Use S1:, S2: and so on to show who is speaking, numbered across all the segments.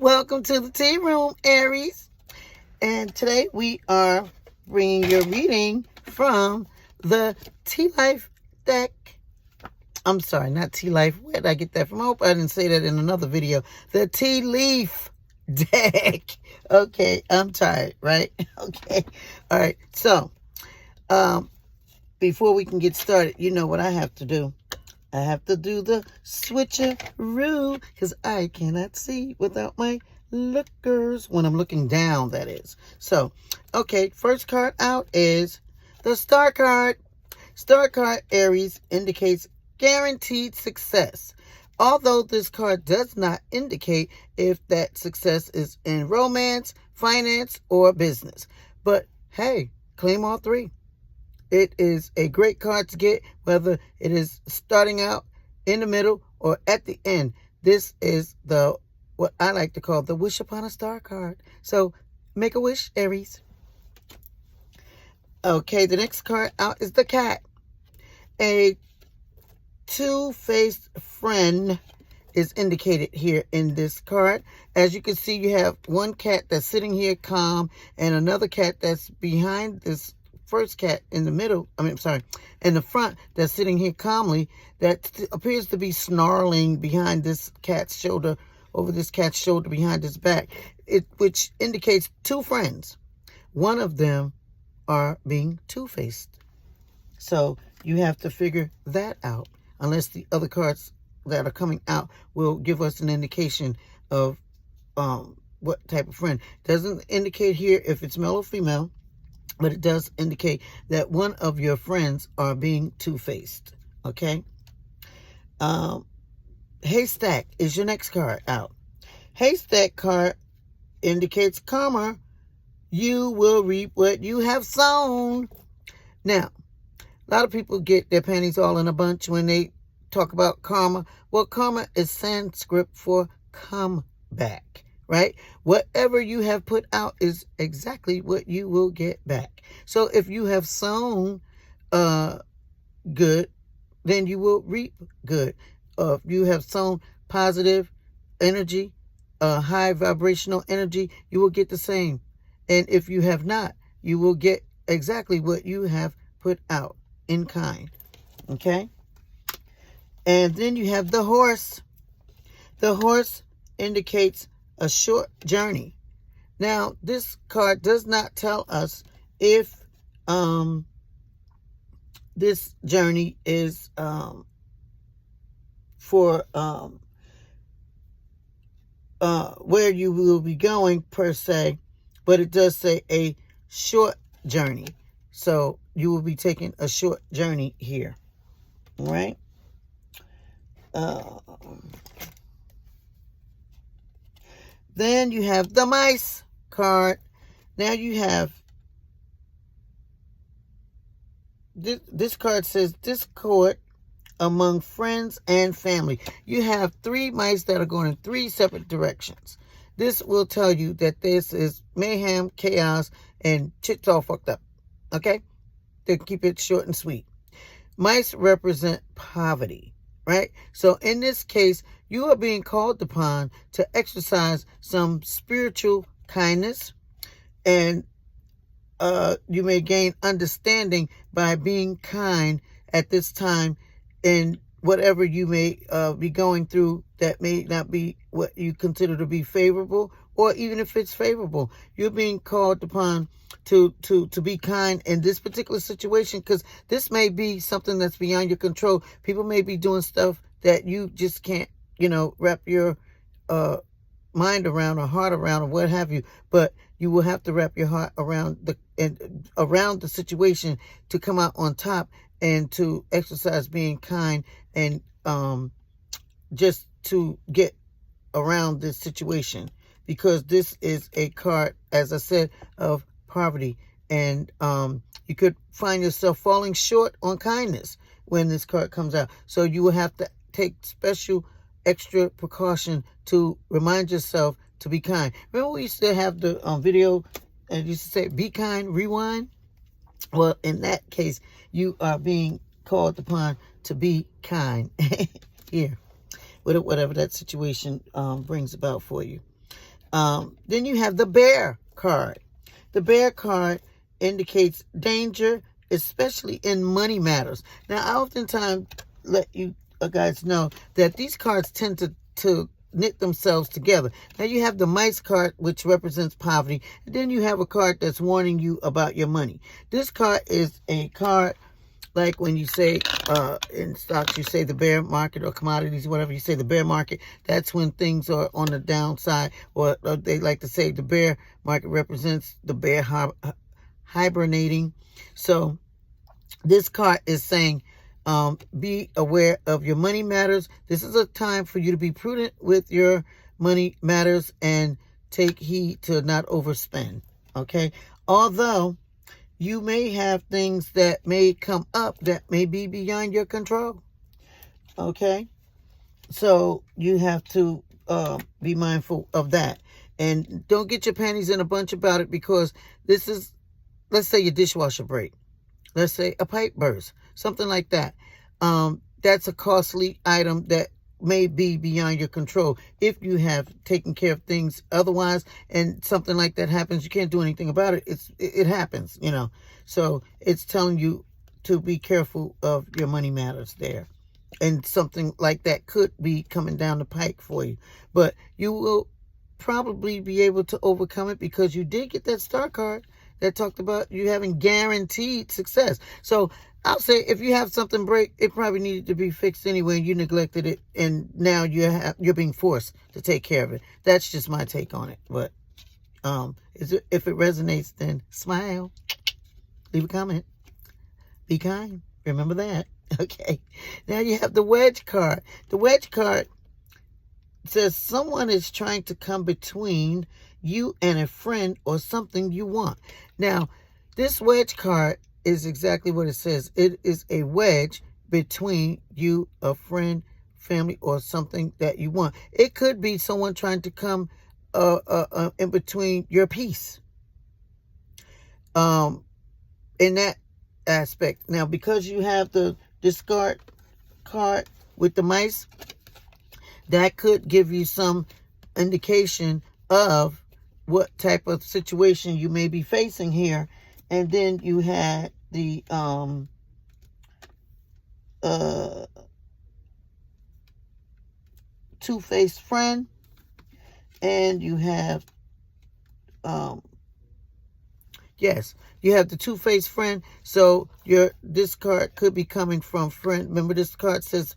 S1: Welcome to the tea room, Aries. And today we are bringing your reading from the Tea Life deck. I'm sorry, not Tea Life. Where did I get that from? I hope I didn't say that in another video. The Tea Leaf deck. Okay, I'm tired, right? Okay. All right. So, before we can get started, you know what I have to do. I have to do the switcheroo because I cannot see without my lookers. When I'm looking down, that is. So, okay, first card out is the Star card. Star card, Aries, indicates guaranteed success. Although this card does not indicate if that success is in romance, finance, or business. But hey, claim all three. It is a great card to get, whether it is starting out, in the middle, or at the end. This is what I like to call the Wish Upon a Star card. So, make a wish, Aries. Okay, the next card out is the Cat. A two-faced friend is indicated here in this card. As you can see, you have one cat that's sitting here calm, and another cat that's behind this first cat in the middle, in the front, that's sitting here calmly, that appears to be snarling behind this cat's shoulder, over this cat's shoulder behind his back, which indicates two friends. One of them are being two-faced. So you have to figure that out, unless the other cards that are coming out will give us an indication of what type of friend. Doesn't indicate here if it's male or female, but it does indicate that one of your friends are being two-faced, okay? Haystack is your next card out. Haystack card indicates karma. You will reap what you have sown. Now, a lot of people get their panties all in a bunch when they talk about karma. Well, karma is Sanskrit for come back. Right? Whatever you have put out is exactly what you will get back. So if you have sown good, then you will reap good. If you have sown positive energy, high vibrational energy, you will get the same. And if you have not, you will get exactly what you have put out in kind. Okay? And then you have the Horse. The Horse indicates a short journey. Now, this card does not tell us if this journey is for where you will be going per se, but it does say a short journey. So you will be taking a short journey here. All right? Then you have the Mice card. Now you have, this card says discord among friends and family. You have three mice that are going in three separate directions. This will tell you that this is mayhem, chaos, and shit's all fucked up. Okay? To keep it short and sweet. Mice represent poverty. Right? So in this case, you are being called upon to exercise some spiritual kindness, and you may gain understanding by being kind at this time in whatever you may be going through that may not be what you consider to be favorable, or even if it's favorable. You're being called upon to be kind in this particular situation, because this may be something that's beyond your control. People may be doing stuff that you just can't, wrap your mind around or heart around or what have you. But you will have to wrap your heart around the situation to come out on top and to exercise being kind and just to get around this situation, because this is a card, as I said, of poverty, and you could find yourself falling short on kindness when this card comes out. So you will have to take special extra precaution to remind yourself to be kind. Remember we used to have the video and used to say be kind, rewind? Well, in that case, you are being called upon to be kind here, whatever that situation brings about for you. Then you have the Bear card. The Bear card indicates danger, especially in money matters. Now, I oftentimes let you guys know that these cards tend to knit themselves together. Now, you have the Mice card, which represents poverty, and then you have a card that's warning you about your money. This card is a card like when you say in stocks, you say the bear market, or commodities, whatever, you say the bear market, that's when things are on the downside, or they like to say the bear market represents the bear hibernating. So this card is saying, be aware of your money matters. This is a time for you to be prudent with your money matters and take heed to not overspend. Okay. Although you may have things that may come up that may be beyond your control. Okay. So you have to be mindful of that. And don't get your panties in a bunch about it, because this is, let's say your dishwasher break. Let's say a pipe burst, something like that. That's a costly item that may be beyond your control if you have taken care of things otherwise, and something like that happens. You can't do anything about it. It happens, you know. So it's telling you to be careful of your money matters there. And something like that could be coming down the pike for you. But you will probably be able to overcome it, because you did get that star card that talked about you having guaranteed success. So I'll say if you have something break, it probably needed to be fixed anyway, and you neglected it, and now you're being forced to take care of it. That's just my take on it. But if it resonates, then smile, leave a comment, be kind. Remember that. Okay. Now you have the Wedge card. The Wedge card says someone is trying to come between you and a friend or something you want. Now, this Wedge card is exactly what it says. It is a wedge between you, a friend, family, or something that you want. It could be someone trying to come in between your peace. In that aspect. Now, because you have the discard card with the mice, that could give you some indication of what type of situation you may be facing here. And then you had the two-faced friend, and you have yes, you have the two-faced friend. So this card could be coming from friend. Remember, this card says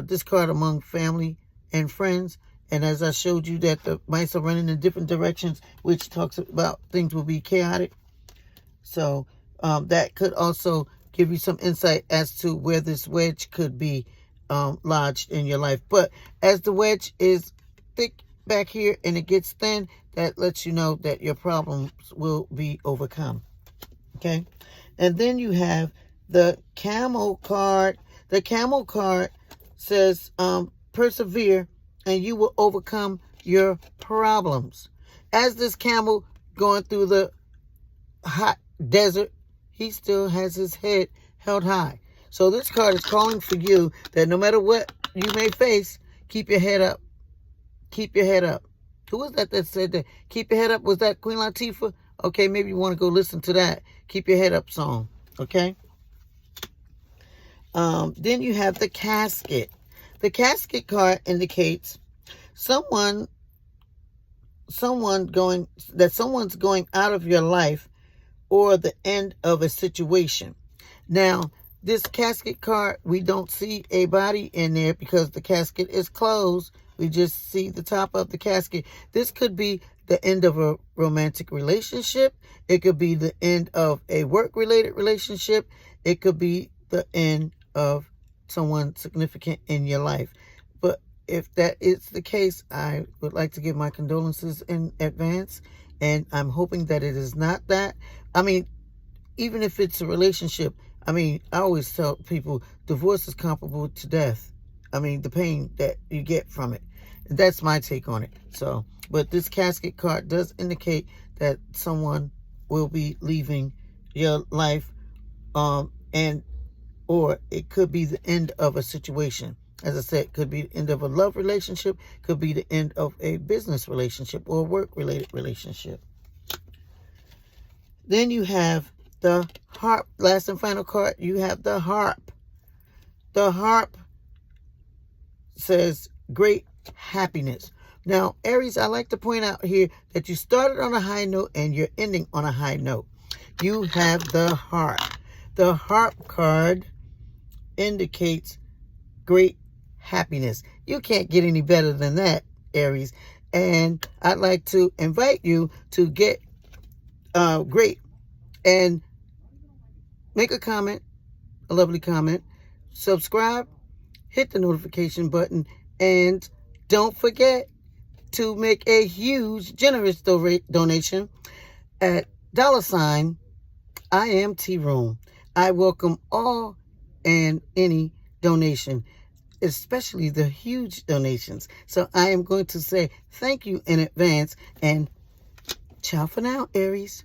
S1: discard among family and friends. And as I showed you that the mice are running in different directions, which talks about things will be chaotic. So that could also give you some insight as to where this wedge could be lodged in your life. But as the wedge is thick back here and it gets thin, that lets you know that your problems will be overcome. Okay. And then you have the Camel card. The Camel card says persevere and you will overcome your problems. As this camel going through the hot desert, he still has his head held high. So this card is calling for you that no matter what you may face, keep your head up. Keep your head up. Who was that said that? Keep your head up. Was that Queen Latifah? Okay, maybe you want to go listen to that Keep Your Head Up song. Okay. Then you have the casket. The casket card indicates someone's going out of your life or the end of a situation. Now, this casket card, we don't see a body in there because the casket is closed. We just see the top of the casket. This could be the end of a romantic relationship. It could be the end of a work-related relationship. It could be the end of someone significant in your life. But if that is the case, I would like to give my condolences in advance. And I'm hoping that it is not that. I mean, even if it's a relationship, I mean, I always tell people divorce is comparable to death. I mean, the pain that you get from it. That's my take on it. So, but this casket card does indicate that someone will be leaving your life, or it could be the end of a situation. As I said, could be the end of a love relationship, could be the end of a business relationship or a work-related relationship. Then you have the harp. Last and final card, you have the harp. The harp says great happiness. Now, Aries, I like to point out here that you started on a high note and you're ending on a high note. You have the harp. The harp card indicates great happiness. You can't get any better than that, Aries. And I'd like to invite you to get great and make a comment, a lovely comment, subscribe, hit the notification button, and don't forget to make a huge, generous donation at $ iamtearoom. I welcome all and any donation, especially the huge donations. So I am going to say thank you in advance, and ciao for now, Aries.